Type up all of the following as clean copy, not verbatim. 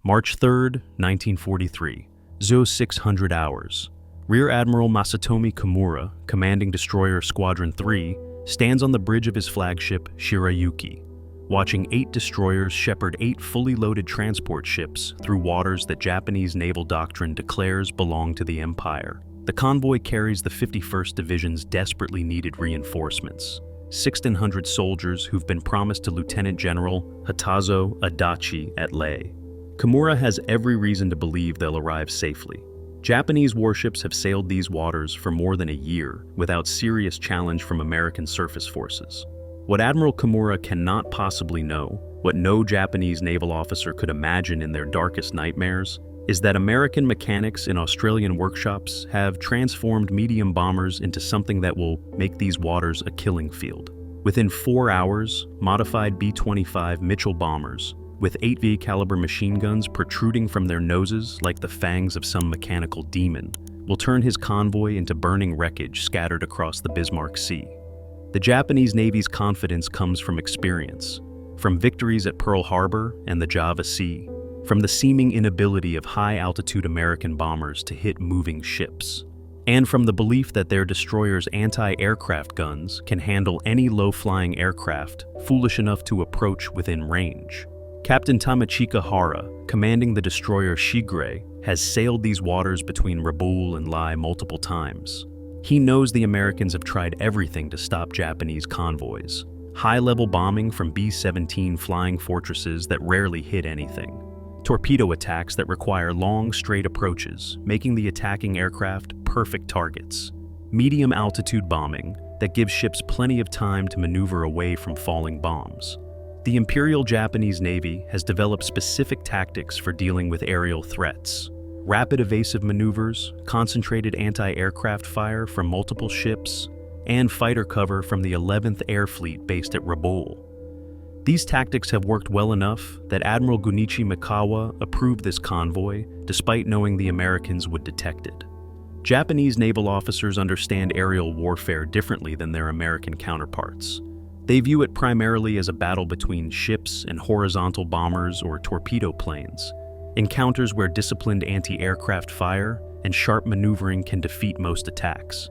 March 3, 1943, 0600 hours. Rear Admiral Masatomi Kimura, commanding Destroyer Squadron 3, stands on the bridge of his flagship Shirayuki, watching 8 destroyers shepherd 8 fully loaded transport ships through waters that Japanese naval doctrine declares belong to the Empire. The convoy carries the 51st Division's desperately needed reinforcements, 1,600 soldiers who've been promised to Lieutenant General Hatazo Adachi at Leh. Kimura has every reason to believe they'll arrive safely. Japanese warships have sailed these waters for more than a year without serious challenge from American surface forces. What Admiral Kimura cannot possibly know, what no Japanese naval officer could imagine in their darkest nightmares, is that American mechanics in Australian workshops have transformed medium bombers into something that will make these waters a killing field. Within 4 hours, modified B-25 Mitchell bombers, with 8V caliber machine guns protruding from their noses like the fangs of some mechanical demon, will turn his convoy into burning wreckage scattered across the Bismarck Sea. The Japanese Navy's confidence comes from experience, from victories at Pearl Harbor and the Java Sea, from the seeming inability of high-altitude American bombers to hit moving ships, and from the belief that their destroyers' anti-aircraft guns can handle any low-flying aircraft foolish enough to approach within range. Captain Tamachika Hara, commanding the destroyer Shigure, has sailed these waters between Rabaul and Leh multiple times. He knows the Americans have tried everything to stop Japanese convoys. High-level bombing from B-17 flying fortresses that rarely hit anything. Torpedo attacks that require long, straight approaches, making the attacking aircraft perfect targets. Medium-altitude bombing that gives ships plenty of time to maneuver away from falling bombs. The Imperial Japanese Navy has developed specific tactics for dealing with aerial threats. Rapid evasive maneuvers, concentrated anti-aircraft fire from multiple ships, and fighter cover from the 11th Air Fleet based at Rabaul. These tactics have worked well enough that Admiral Gunichi Mikawa approved this convoy, despite knowing the Americans would detect it. Japanese naval officers understand aerial warfare differently than their American counterparts. They view it primarily as a battle between ships and horizontal bombers or torpedo planes, encounters where disciplined anti-aircraft fire and sharp maneuvering can defeat most attacks.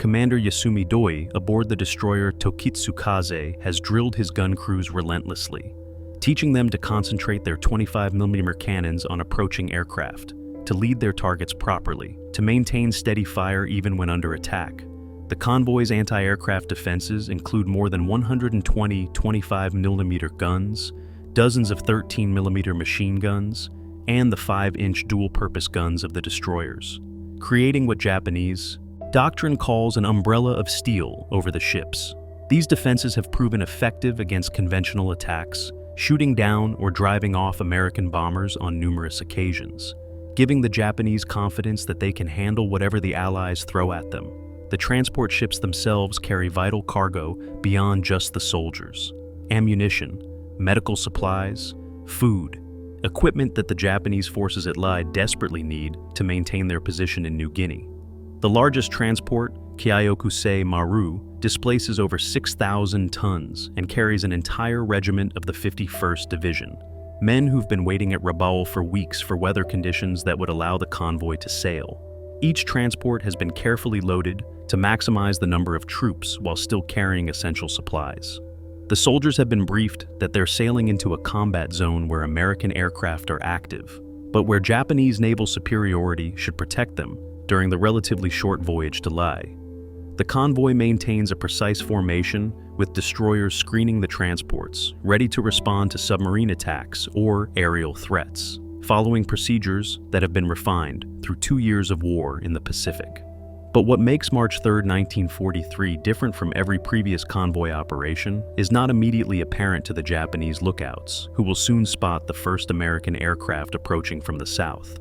Commander Yasumi Doi aboard the destroyer Tokitsukaze has drilled his gun crews relentlessly, teaching them to concentrate their 25mm cannons on approaching aircraft, to lead their targets properly, to maintain steady fire even when under attack. The convoy's anti-aircraft defenses include more than 120 25mm guns, dozens of 13mm machine guns, and the 5-inch dual-purpose guns of the destroyers, creating what Japanese doctrine calls an umbrella of steel over the ships. These defenses have proven effective against conventional attacks, shooting down or driving off American bombers on numerous occasions, giving the Japanese confidence that they can handle whatever the Allies throw at them. The transport ships themselves carry vital cargo beyond just the soldiers: ammunition, medical supplies, food, equipment that the Japanese forces at Leh desperately need to maintain their position in New Guinea. The largest transport, Kyokusei Maru, displaces over 6,000 tons and carries an entire regiment of the 51st Division, men who've been waiting at Rabaul for weeks for weather conditions that would allow the convoy to sail. Each transport has been carefully loaded to maximize the number of troops while still carrying essential supplies. The soldiers have been briefed that they're sailing into a combat zone where American aircraft are active, but where Japanese naval superiority should protect them during the relatively short voyage to Leh. The convoy maintains a precise formation with destroyers screening the transports, ready to respond to submarine attacks or aerial threats, following procedures that have been refined through 2 years of war in the Pacific. But what makes March 3, 1943 different from every previous convoy operation is not immediately apparent to the Japanese lookouts, who will soon spot the first American aircraft approaching from the south.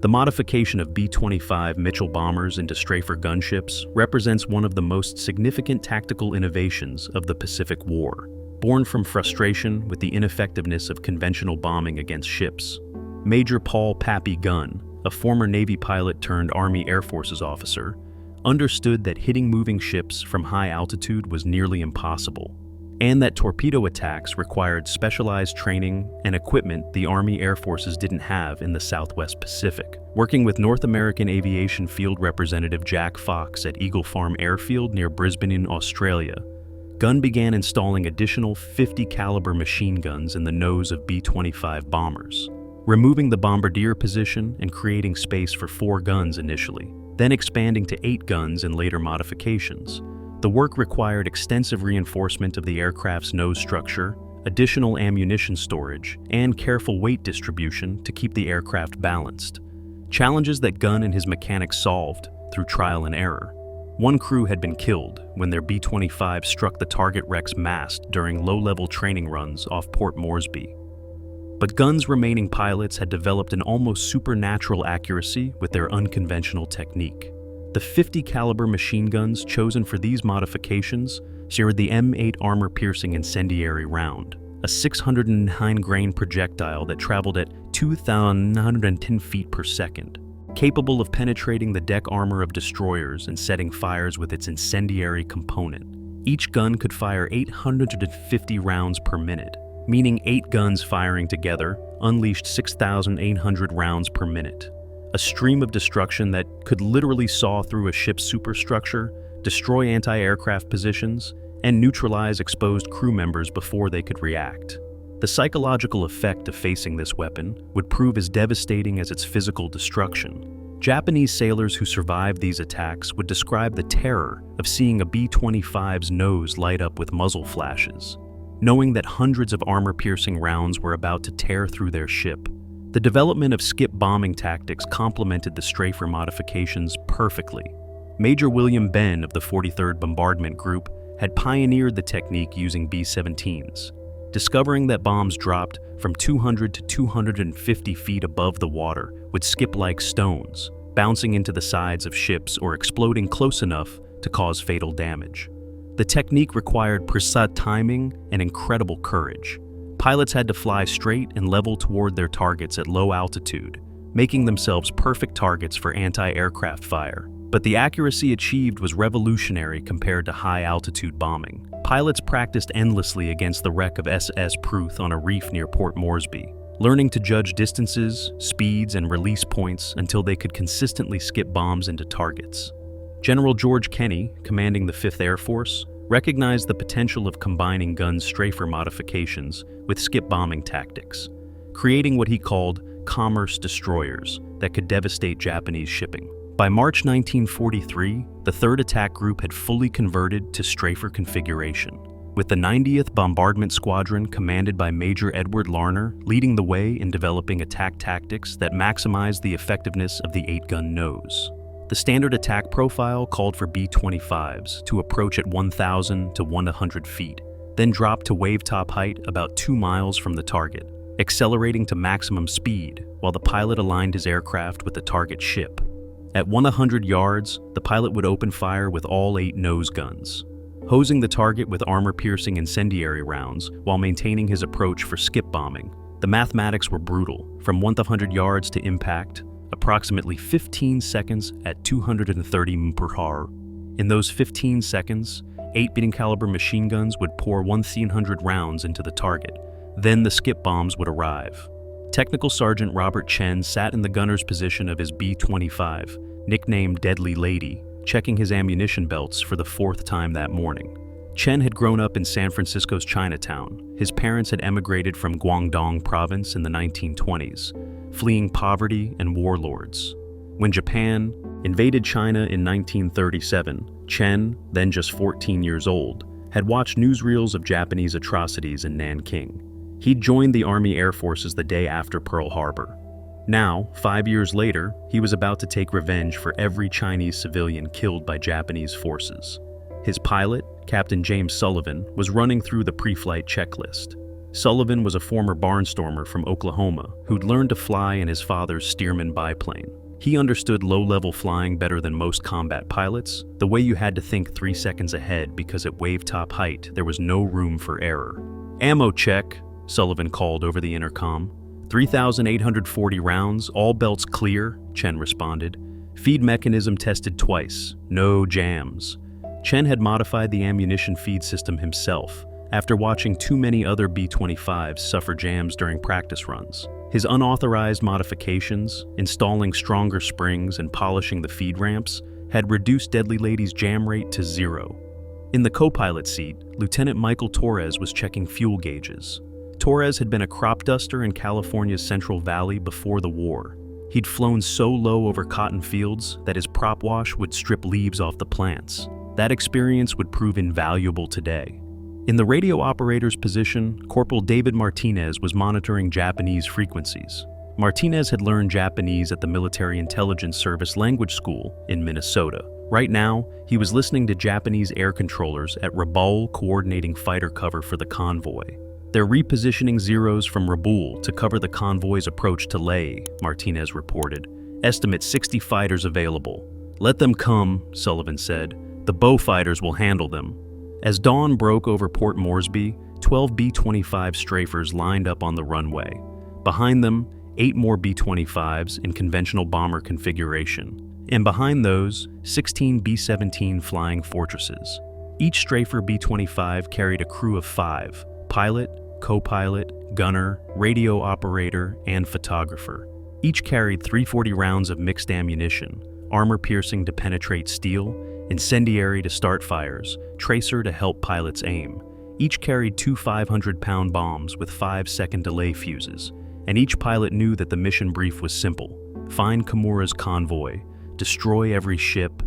The modification of B-25 Mitchell bombers into Strafer gunships represents one of the most significant tactical innovations of the Pacific War, born from frustration with the ineffectiveness of conventional bombing against ships. Major Paul "Pappy" Gunn, a former Navy pilot turned Army Air Forces officer, understood that hitting moving ships from high altitude was nearly impossible, and that torpedo attacks required specialized training and equipment the Army Air Forces didn't have in the Southwest Pacific. Working with North American Aviation Field Representative Jack Fox at Eagle Farm Airfield near Brisbane in Australia, Gunn began installing additional 50 caliber machine guns in the nose of B-25 bombers, removing the bombardier position and creating space for 4 guns initially, then expanding to 8 guns in later modifications. The work required extensive reinforcement of the aircraft's nose structure, additional ammunition storage, and careful weight distribution to keep the aircraft balanced. Challenges that Gunn and his mechanics solved through trial and error. One crew had been killed when their B-25 struck the target wreck's mast during low-level training runs off Port Moresby. But Gunn's remaining pilots had developed an almost supernatural accuracy with their unconventional technique. The 50 caliber machine guns chosen for these modifications shared the M8 armor-piercing incendiary round, a 609-grain projectile that traveled at 2,910 feet per second, capable of penetrating the deck armor of destroyers and setting fires with its incendiary component. Each gun could fire 850 rounds per minute, meaning 8 guns firing together unleashed 6,800 rounds per minute. A stream of destruction that could literally saw through a ship's superstructure, destroy anti-aircraft positions, and neutralize exposed crew members before they could react. The psychological effect of facing this weapon would prove as devastating as its physical destruction. Japanese sailors who survived these attacks would describe the terror of seeing a B-25's nose light up with muzzle flashes, knowing that hundreds of armor-piercing rounds were about to tear through their ship. The development of skip bombing tactics complemented the Strafer modifications perfectly. Major William Benn of the 43rd Bombardment Group had pioneered the technique using B-17s, discovering that bombs dropped from 200 to 250 feet above the water would skip like stones, bouncing into the sides of ships or exploding close enough to cause fatal damage. The technique required precise timing and incredible courage. Pilots had to fly straight and level toward their targets at low altitude, making themselves perfect targets for anti-aircraft fire. But the accuracy achieved was revolutionary compared to high-altitude bombing. Pilots practiced endlessly against the wreck of SS Pruth on a reef near Port Moresby, learning to judge distances, speeds, and release points until they could consistently skip bombs into targets. General George Kenney, commanding the 5th Air Force, recognized the potential of combining Gunn's Strafer modifications with skip bombing tactics, creating what he called commerce destroyers that could devastate Japanese shipping. By March 1943, the 3rd Attack Group had fully converted to Strafer configuration, with the 90th Bombardment Squadron commanded by Major Edward Larner leading the way in developing attack tactics that maximized the effectiveness of the 8-gun nose. The standard attack profile called for B-25s to approach at 1,000 to 100 feet, then drop to wave-top height about 2 miles from the target, accelerating to maximum speed while the pilot aligned his aircraft with the target ship. At 100 yards, the pilot would open fire with all 8 nose guns, hosing the target with armor-piercing incendiary rounds while maintaining his approach for skip bombing. The mathematics were brutal. From 100 yards to impact, approximately 15 seconds at 230 mph. In those 15 seconds, 8 caliber machine guns would pour 1,300 rounds into the target. Then the skip bombs would arrive. Technical Sergeant Robert Chen sat in the gunner's position of his B-25, nicknamed Deadly Lady, checking his ammunition belts for the 4th time that morning. Chen had grown up in San Francisco's Chinatown. His parents had emigrated from Guangdong province in the 1920s, fleeing poverty and warlords. When Japan invaded China in 1937, Chen, then just 14 years old, had watched newsreels of Japanese atrocities in Nanking. He'd joined the Army Air Forces the day after Pearl Harbor. Now, 5 years later, he was about to take revenge for every Chinese civilian killed by Japanese forces. His pilot, Captain James Sullivan, was running through the pre-flight checklist. Sullivan was a former barnstormer from Oklahoma who'd learned to fly in his father's Stearman biplane. He understood low-level flying better than most combat pilots, the way you had to think 3 seconds ahead because at wave-top height there was no room for error. "Ammo check," Sullivan called over the intercom. 3,840 rounds, all belts clear, Chen responded. "Feed mechanism tested twice, no jams." Chen had modified the ammunition feed system himself, after watching too many other B-25s suffer jams during practice runs. His unauthorized modifications, installing stronger springs and polishing the feed ramps, had reduced Deadly Lady's jam rate to 0. In the co-pilot seat, Lieutenant Michael Torres was checking fuel gauges. Torres had been a crop duster in California's Central Valley before the war. He'd flown so low over cotton fields that his prop wash would strip leaves off the plants. That experience would prove invaluable today. In the radio operator's position, Corporal David Martinez was monitoring Japanese frequencies. Martinez had learned Japanese at the Military Intelligence Service Language School in Minnesota. Right now, he was listening to Japanese air controllers at Rabaul coordinating fighter cover for the convoy. They're repositioning Zeros from Rabaul to cover the convoy's approach to Leh, Martinez reported. Estimate 60 fighters available. Let them come, Sullivan said. The bow fighters will handle them. As dawn broke over Port Moresby, 12 B-25 Strafers lined up on the runway. Behind them, 8 more B-25s in conventional bomber configuration. And behind those, 16 B-17 Flying Fortresses. Each Strafer B-25 carried a crew of 5, pilot, co-pilot, gunner, radio operator, and photographer. Each carried 340 rounds of mixed ammunition, armor-piercing to penetrate steel, incendiary to start fires, tracer to help pilots aim. Each carried 2 500-pound bombs with 5-second delay fuses, and each pilot knew that the mission brief was simple. Find Kimura's convoy, destroy every ship,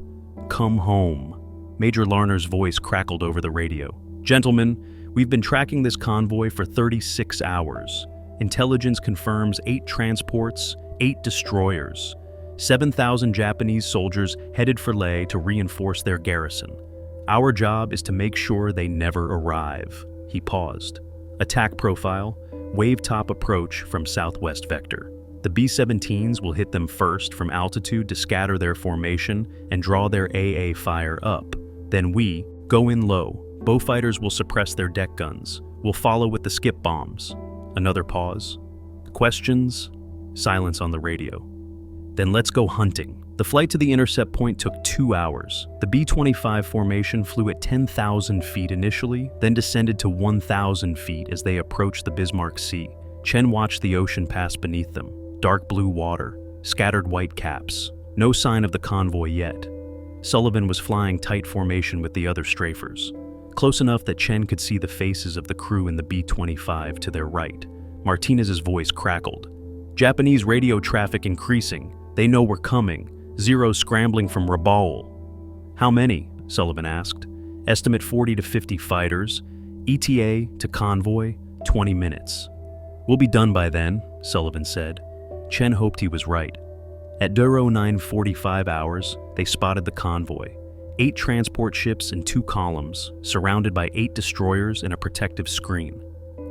come home. Major Larner's voice crackled over the radio. Gentlemen, we've been tracking this convoy for 36 hours. Intelligence confirms 8 transports, 8 destroyers. 7,000 Japanese soldiers headed for Leh to reinforce their garrison. Our job is to make sure they never arrive. He paused. Attack profile, wave-top approach from southwest vector. The B-17s will hit them first from altitude to scatter their formation and draw their AA fire up. Then we go in low. Bow fighters will suppress their deck guns. We'll follow with the skip bombs. Another pause. Questions? Silence on the radio. Then let's go hunting. The flight to the intercept point took 2 hours. The B-25 formation flew at 10,000 feet initially, then descended to 1,000 feet as they approached the Bismarck Sea. Chen watched the ocean pass beneath them. Dark blue water, scattered white caps. No sign of the convoy yet. Sullivan was flying tight formation with the other strafers. Close enough that Chen could see the faces of the crew in the B-25 to their right. Martinez's voice crackled. Japanese radio traffic increasing. They know we're coming. Zero scrambling from Rabaul. How many? Sullivan asked. Estimate 40 to 50 fighters. ETA to convoy, 20 minutes. We'll be done by then, Sullivan said. Chen hoped he was right. At 09:45 hours, they spotted the convoy. 8 transport ships in 2 columns, surrounded by 8 destroyers and a protective screen.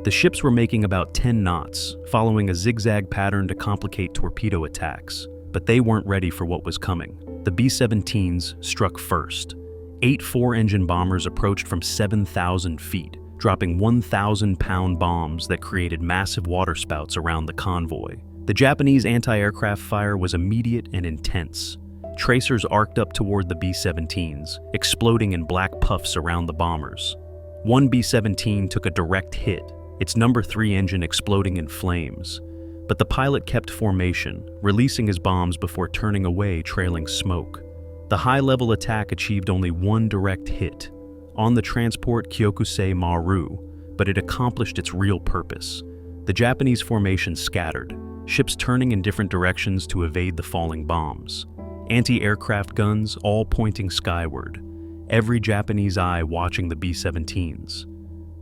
The ships were making about 10 knots, following a zigzag pattern to complicate torpedo attacks. But they weren't ready for what was coming. The B-17s struck first. 8 4-engine bombers approached from 7,000 feet, dropping 1,000-pound bombs that created massive waterspouts around the convoy. The Japanese anti-aircraft fire was immediate and intense. Tracers arced up toward the B-17s, exploding in black puffs around the bombers. One B-17 took a direct hit, its number 3 engine exploding in flames. But the pilot kept formation, releasing his bombs before turning away, trailing smoke. The high-level attack achieved only 1 direct hit, on the transport Kyokusei Maru, but it accomplished its real purpose. The Japanese formation scattered, ships turning in different directions to evade the falling bombs. Anti-aircraft guns all pointing skyward, every Japanese eye watching the B-17s.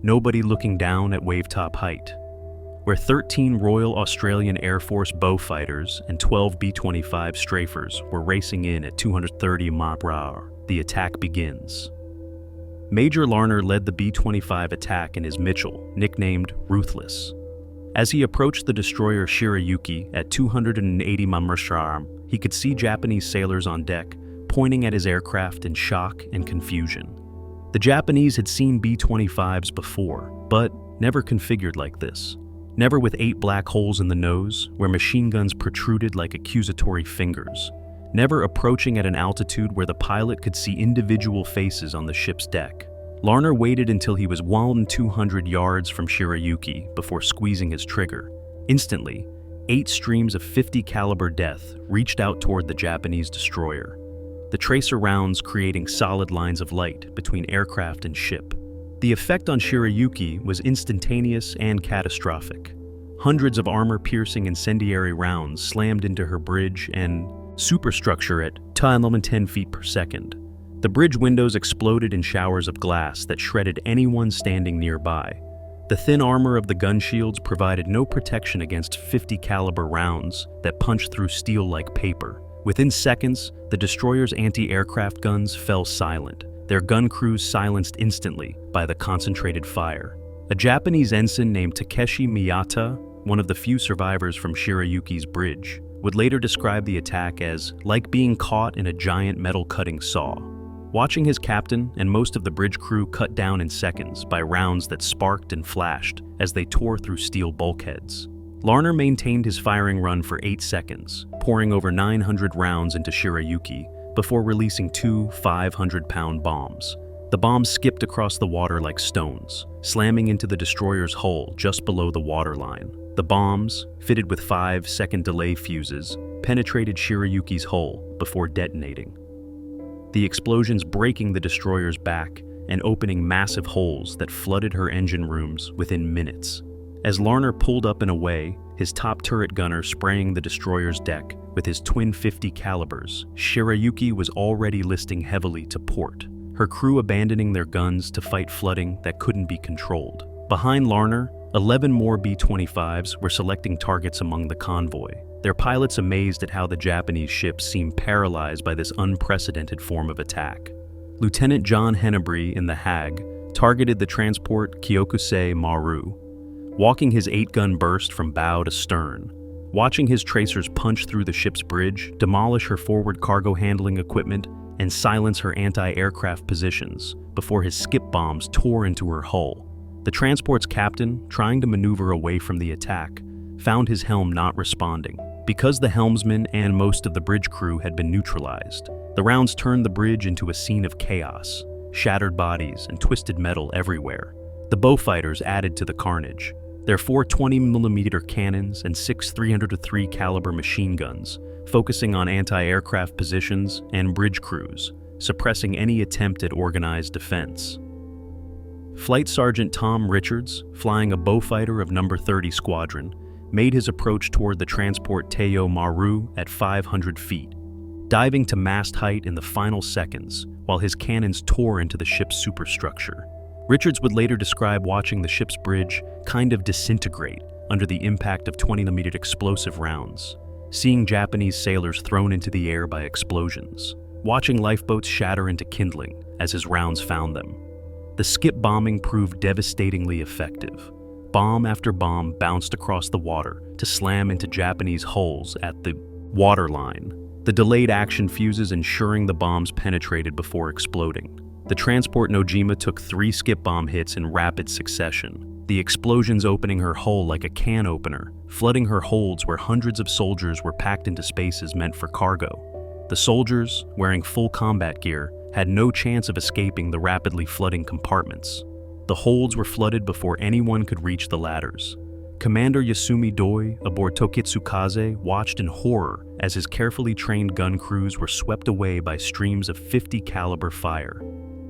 Nobody looking down at wave-top height. Where 13 Royal Australian Air Force bow fighters and 12 B-25 Strafers were racing in at 230 mph, the attack begins. Major Larner led the B-25 attack in his Mitchell, nicknamed Ruthless. As he approached the destroyer Shirayuki at 280 mph, he could see Japanese sailors on deck, pointing at his aircraft in shock and confusion. The Japanese had seen B-25s before, but never configured like this. Never with 8 black holes in the nose, where machine guns protruded like accusatory fingers. Never approaching at an altitude where the pilot could see individual faces on the ship's deck. Larner waited until he was 200 yards from Shirayuki before squeezing his trigger. Instantly, 8 streams of 50 caliber death reached out toward the Japanese destroyer, the tracer rounds creating solid lines of light between aircraft and ship. The effect on Shirayuki was instantaneous and catastrophic. Hundreds of armor-piercing incendiary rounds slammed into her bridge and superstructure at 10 feet per second. The bridge windows exploded in showers of glass that shredded anyone standing nearby. The thin armor of the gun shields provided no protection against 50 caliber rounds that punched through steel like paper. Within seconds, the destroyer's anti-aircraft guns fell silent, their gun crews silenced instantly by the concentrated fire. A Japanese ensign named Takeshi Miyata, one of the few survivors from Shirayuki's bridge, would later describe the attack as like being caught in a giant metal-cutting saw. Watching his captain and most of the bridge crew cut down in seconds by rounds that sparked and flashed as they tore through steel bulkheads. Larner maintained his firing run for 8 seconds, pouring over 900 rounds into Shirayuki before releasing 2 500-pound bombs. The bombs skipped across the water like stones, slamming into the destroyer's hull just below the waterline. The bombs, fitted with 5-second delay fuses, penetrated Shirayuki's hull before detonating, the explosions breaking the destroyer's back and opening massive holes that flooded her engine rooms within minutes. As Larner pulled up and away, his top turret gunner spraying the destroyer's deck with his twin 50 calibers, Shirayuki was already listing heavily to port, her crew abandoning their guns to fight flooding that couldn't be controlled. Behind Larner, 11 more B-25s were selecting targets among the convoy, their pilots amazed at how the Japanese ships seemed paralyzed by this unprecedented form of attack. Lieutenant John Hennebree in the Hag targeted the transport Kyokusei Maru, walking his 8-gun burst from bow to stern. Watching his tracers punch through the ship's bridge, demolish her forward cargo handling equipment, and silence her anti-aircraft positions before his skip bombs tore into her hull. The transport's captain, trying to maneuver away from the attack, found his helm not responding. Because the helmsman and most of the bridge crew had been neutralized, the rounds turned the bridge into a scene of chaos, shattered bodies and twisted metal everywhere. The bowfighters added to the carnage. Their 4 20mm cannons and 6 303 caliber machine guns, focusing on anti-aircraft positions and bridge crews, suppressing any attempt at organized defense. Flight Sergeant Tom Richards, flying a bowfighter of No. 30 Squadron, made his approach toward the transport Teiyo Maru at 500 feet, diving to mast height in the final seconds while his cannons tore into the ship's superstructure. Richards would later describe watching the ship's bridge kind of disintegrate under the impact of 20mm explosive rounds, seeing Japanese sailors thrown into the air by explosions, watching lifeboats shatter into kindling as his rounds found them. The skip bombing proved devastatingly effective. Bomb after bomb bounced across the water to slam into Japanese hulls at the waterline, the delayed action fuses ensuring the bombs penetrated before exploding. The transport Nojima took 3 skip bomb hits in rapid succession, the explosions opening her hull like a can opener, flooding her holds where hundreds of soldiers were packed into spaces meant for cargo. The soldiers, wearing full combat gear, had no chance of escaping the rapidly flooding compartments. The holds were flooded before anyone could reach the ladders. Commander Yasumi Doi aboard Tokitsukaze watched in horror as his carefully trained gun crews were swept away by streams of 50 caliber fire,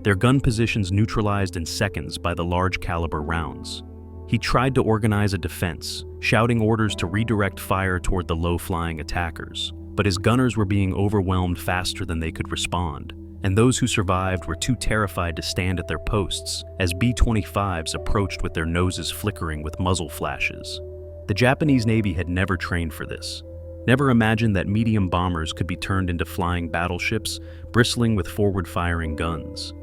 their gun positions neutralized in seconds by the large caliber rounds. He tried to organize a defense, shouting orders to redirect fire toward the low-flying attackers, but his gunners were being overwhelmed faster than they could respond, and those who survived were too terrified to stand at their posts as B-25s approached with their noses flickering with muzzle flashes. The Japanese Navy had never trained for this, never imagined that medium bombers could be turned into flying battleships bristling with forward-firing guns,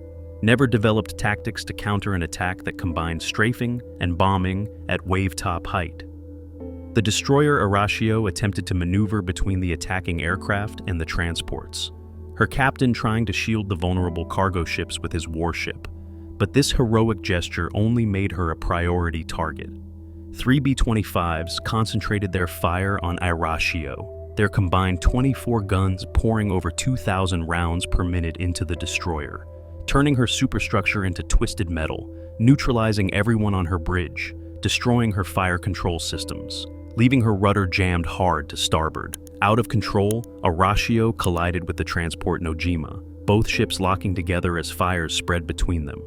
never developed tactics to counter an attack that combined strafing and bombing at wave-top height. The destroyer Arashio attempted to maneuver between the attacking aircraft and the transports, her captain trying to shield the vulnerable cargo ships with his warship. But this heroic gesture only made her a priority target. 3 B-25s concentrated their fire on Arashio, their combined 24 guns pouring over 2,000 rounds per minute into the destroyer, turning her superstructure into twisted metal, neutralizing everyone on her bridge, destroying her fire control systems, leaving her rudder jammed hard to starboard. Out of control, Arashio collided with the transport Nojima, both ships locking together as fires spread between them.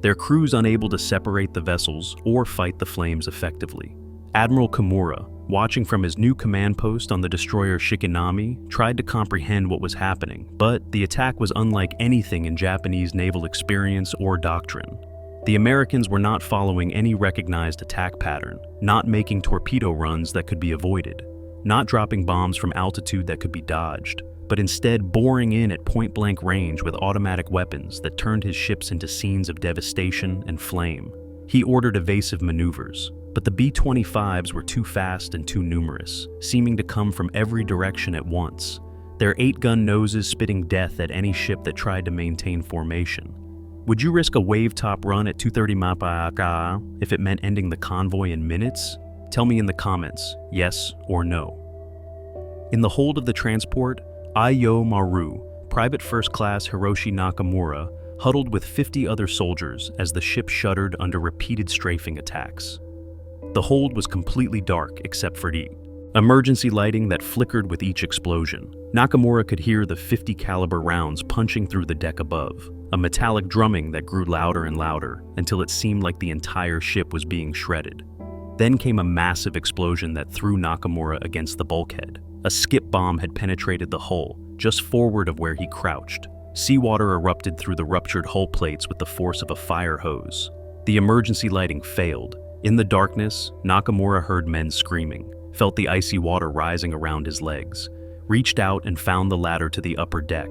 Their crews unable to separate the vessels or fight the flames effectively. Admiral Kimura, watching from his new command post on the destroyer Shikinami, tried to comprehend what was happening, but the attack was unlike anything in Japanese naval experience or doctrine. The Americans were not following any recognized attack pattern, not making torpedo runs that could be avoided, not dropping bombs from altitude that could be dodged, but instead boring in at point-blank range with automatic weapons that turned his ships into scenes of devastation and flame. He ordered evasive maneuvers, but the B-25s were too fast and too numerous, seeming to come from every direction at once, their 8-gun noses spitting death at any ship that tried to maintain formation. Would you risk a wave-top run at 230 mph if it meant ending the convoy in minutes? Tell me in the comments, yes or no. In the hold of the transport, Ayo Maru, Private First Class Hiroshi Nakamura, huddled with 50 other soldiers as the ship shuddered under repeated strafing attacks. The hold was completely dark except for the emergency lighting that flickered with each explosion. Nakamura could hear the 50 caliber rounds punching through the deck above, a metallic drumming that grew louder and louder until it seemed like the entire ship was being shredded. Then came a massive explosion that threw Nakamura against the bulkhead. A skip bomb had penetrated the hull, just forward of where he crouched. Seawater erupted through the ruptured hull plates with the force of a fire hose. The emergency lighting failed. In the darkness, Nakamura heard men screaming, felt the icy water rising around his legs, reached out and found the ladder to the upper deck,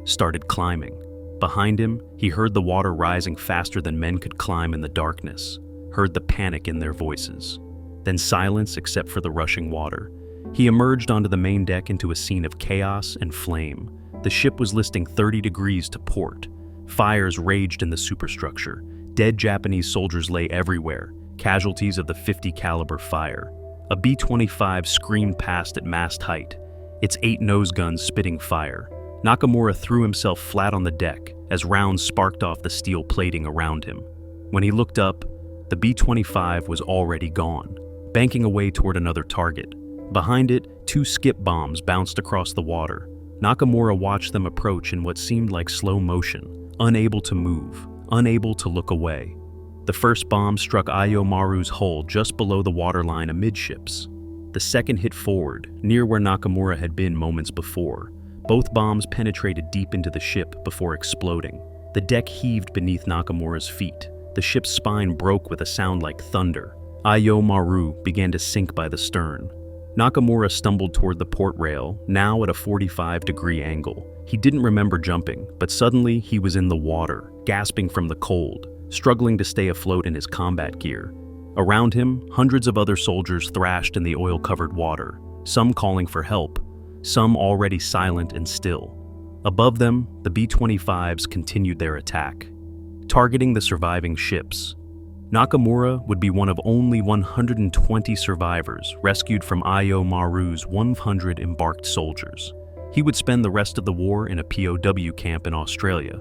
started climbing. Behind him, he heard the water rising faster than men could climb in the darkness, heard the panic in their voices. Then silence except for the rushing water. He emerged onto the main deck into a scene of chaos and flame. The ship was listing 30 degrees to port. Fires raged in the superstructure. Dead Japanese soldiers lay everywhere, casualties of the 50 caliber fire. A B-25 screamed past at mast height, its 8 nose guns spitting fire. Nakamura threw himself flat on the deck as rounds sparked off the steel plating around him. When he looked up, the B-25 was already gone, banking away toward another target. Behind it, 2 skip bombs bounced across the water. Nakamura watched them approach in what seemed like slow motion, unable to move, unable to look away. The first bomb struck Ayo Maru's hull just below the waterline amidships. The second hit forward, near where Nakamura had been moments before. Both bombs penetrated deep into the ship before exploding. The deck heaved beneath Nakamura's feet. The ship's spine broke with a sound like thunder. Ayo Maru began to sink by the stern. Nakamura stumbled toward the port rail, now at a 45-degree angle. He didn't remember jumping, but suddenly he was in the water, gasping from the cold, struggling to stay afloat in his combat gear. Around him, hundreds of other soldiers thrashed in the oil-covered water, some calling for help, some already silent and still. Above them, the B-25s continued their attack, targeting the surviving ships. Nakamura would be one of only 120 survivors rescued from Ayo Maru's 100 embarked soldiers. He would spend the rest of the war in a POW camp in Australia.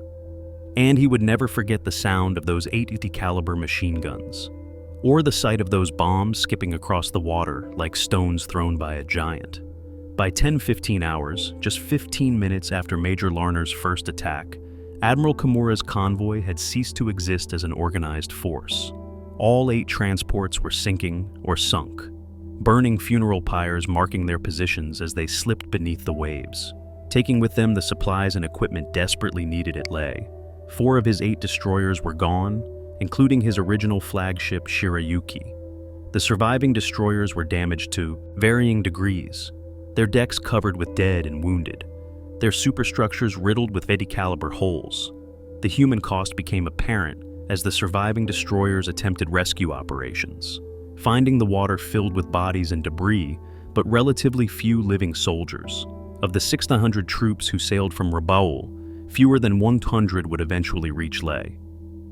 And he would never forget the sound of those 80 caliber machine guns, or the sight of those bombs skipping across the water like stones thrown by a giant. By 10:15 hours, just 15 minutes after Major Larner's first attack, Admiral Kimura's convoy had ceased to exist as an organized force. All 8 transports were sinking or sunk, burning funeral pyres marking their positions as they slipped beneath the waves, taking with them the supplies and equipment desperately needed at Leh. 4 of his 8 destroyers were gone, including his original flagship Shirayuki. The surviving destroyers were damaged to varying degrees, their decks covered with dead and wounded, their superstructures riddled with 50 caliber holes. The human cost became apparent as the surviving destroyers attempted rescue operations, finding the water filled with bodies and debris, but relatively few living soldiers. Of the 600 troops who sailed from Rabaul, fewer than 100 would eventually reach Leh.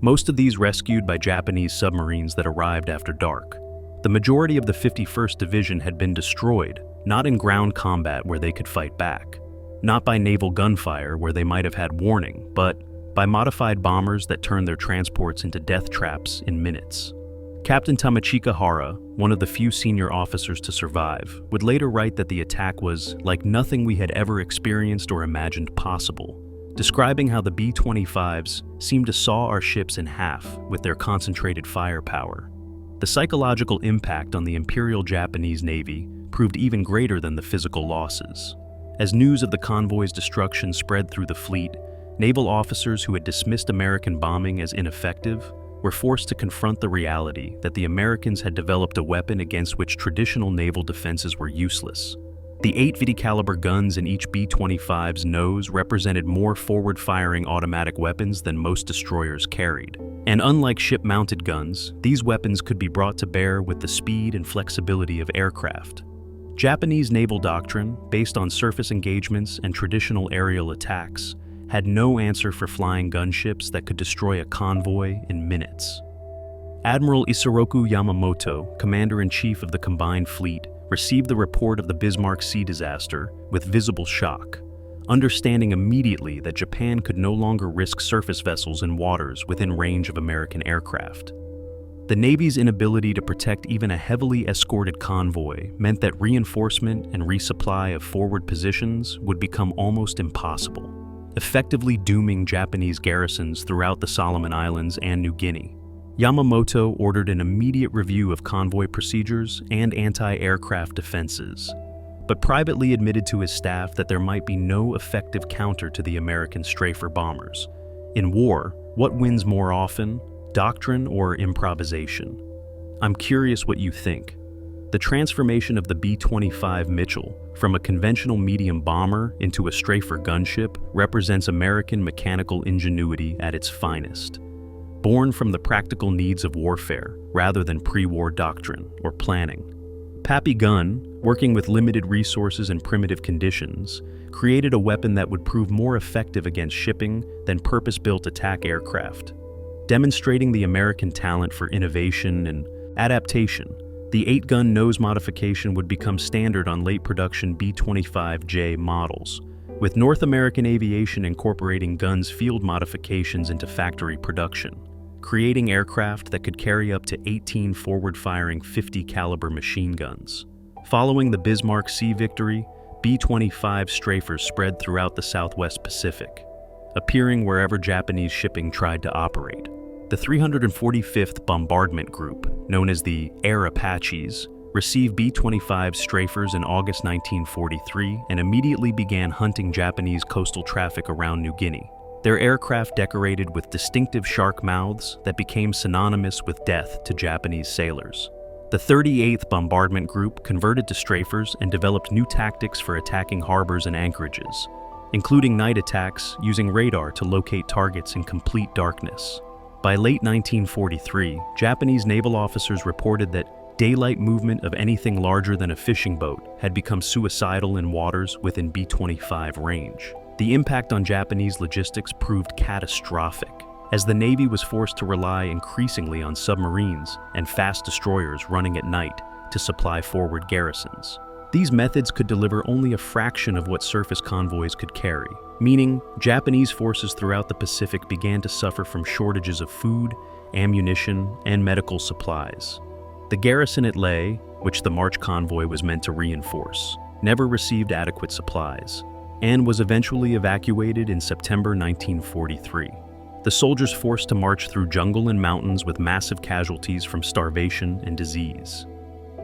Most of these rescued by Japanese submarines that arrived after dark. The majority of the 51st Division had been destroyed, not in ground combat where they could fight back, not by naval gunfire where they might have had warning, but by modified bombers that turned their transports into death traps in minutes. Captain Tamachika Hara, one of the few senior officers to survive, would later write that the attack was like nothing we had ever experienced or imagined possible, describing how the B-25s seemed to saw our ships in half with their concentrated firepower. The psychological impact on the Imperial Japanese Navy proved even greater than the physical losses. As news of the convoy's destruction spread through the fleet, naval officers who had dismissed American bombing as ineffective were forced to confront the reality that the Americans had developed a weapon against which traditional naval defenses were useless. The 850 caliber guns in each B-25's nose represented more forward-firing automatic weapons than most destroyers carried. And unlike ship-mounted guns, these weapons could be brought to bear with the speed and flexibility of aircraft. Japanese naval doctrine, based on surface engagements and traditional aerial attacks, had no answer for flying gunships that could destroy a convoy in minutes. Admiral Isoroku Yamamoto, commander-in-chief of the combined fleet, received the report of the Bismarck sea disaster with visible shock, understanding immediately that Japan could no longer risk surface vessels in waters within range of American aircraft. The Navy's inability to protect even a heavily escorted convoy meant that reinforcement and resupply of forward positions would become almost impossible, effectively dooming Japanese garrisons throughout the Solomon Islands and New Guinea. Yamamoto ordered an immediate review of convoy procedures and anti-aircraft defenses, but privately admitted to his staff that there might be no effective counter to the American Strafer bombers. In war, what wins more often, doctrine or improvisation? I'm curious what you think. The transformation of the B-25 Mitchell from a conventional medium bomber into a Strafer gunship represents American mechanical ingenuity at its finest, born from the practical needs of warfare rather than pre-war doctrine or planning. Pappy Gunn, working with limited resources and primitive conditions, created a weapon that would prove more effective against shipping than purpose-built attack aircraft. Demonstrating the American talent for innovation and adaptation, the 8-gun nose modification would become standard on late-production B-25J models, with North American aviation incorporating guns' field modifications into factory production, creating aircraft that could carry up to 18 forward-firing 50 caliber machine guns. Following the Bismarck Sea victory, B-25 Strafers spread throughout the Southwest Pacific, appearing wherever Japanese shipping tried to operate. The 345th Bombardment Group, known as the Air Apaches, received B-25 Strafers in August 1943 and immediately began hunting Japanese coastal traffic around New Guinea. Their aircraft decorated with distinctive shark mouths that became synonymous with death to Japanese sailors. The 38th Bombardment Group converted to Strafers and developed new tactics for attacking harbors and anchorages, including night attacks using radar to locate targets in complete darkness. By late 1943, Japanese naval officers reported that daylight movement of anything larger than a fishing boat had become suicidal in waters within B-25 range. The impact on Japanese logistics proved catastrophic, as the Navy was forced to rely increasingly on submarines and fast destroyers running at night to supply forward garrisons. These methods could deliver only a fraction of what surface convoys could carry, meaning Japanese forces throughout the Pacific began to suffer from shortages of food, ammunition, and medical supplies. The garrison at Leh, which the March convoy was meant to reinforce, never received adequate supplies, and was eventually evacuated in September 1943. The soldiers forced to march through jungle and mountains with massive casualties from starvation and disease.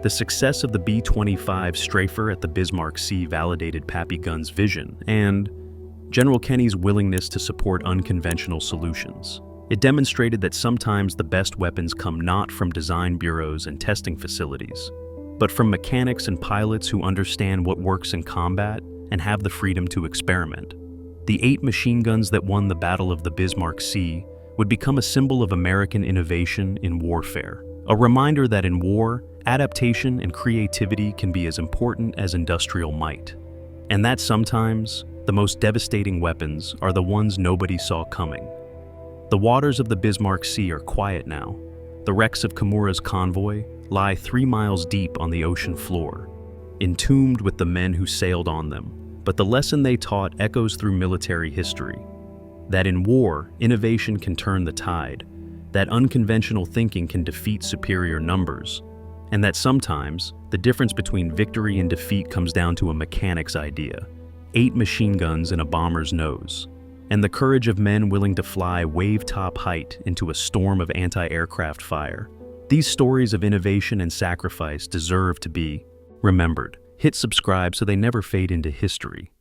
The success of the B-25 Strafer at the Bismarck Sea validated Pappy Gunn's vision and General Kenny's willingness to support unconventional solutions. It demonstrated that sometimes the best weapons come not from design bureaus and testing facilities, but from mechanics and pilots who understand what works in combat and have the freedom to experiment. The 8 machine guns that won the Battle of the Bismarck Sea would become a symbol of American innovation in warfare, a reminder that in war, adaptation and creativity can be as important as industrial might, and that sometimes the most devastating weapons are the ones nobody saw coming. The waters of the Bismarck Sea are quiet now. The wrecks of Kimura's convoy lie 3 miles deep on the ocean floor, entombed with the men who sailed on them, but the lesson they taught echoes through military history. that in war, innovation can turn the tide, that unconventional thinking can defeat superior numbers, and that sometimes the difference between victory and defeat comes down to a mechanic's idea, 8 machine guns in a bomber's nose, and the courage of men willing to fly wave-top height into a storm of anti-aircraft fire. These stories of innovation and sacrifice deserve to be remembered. Hit subscribe so they never fade into history.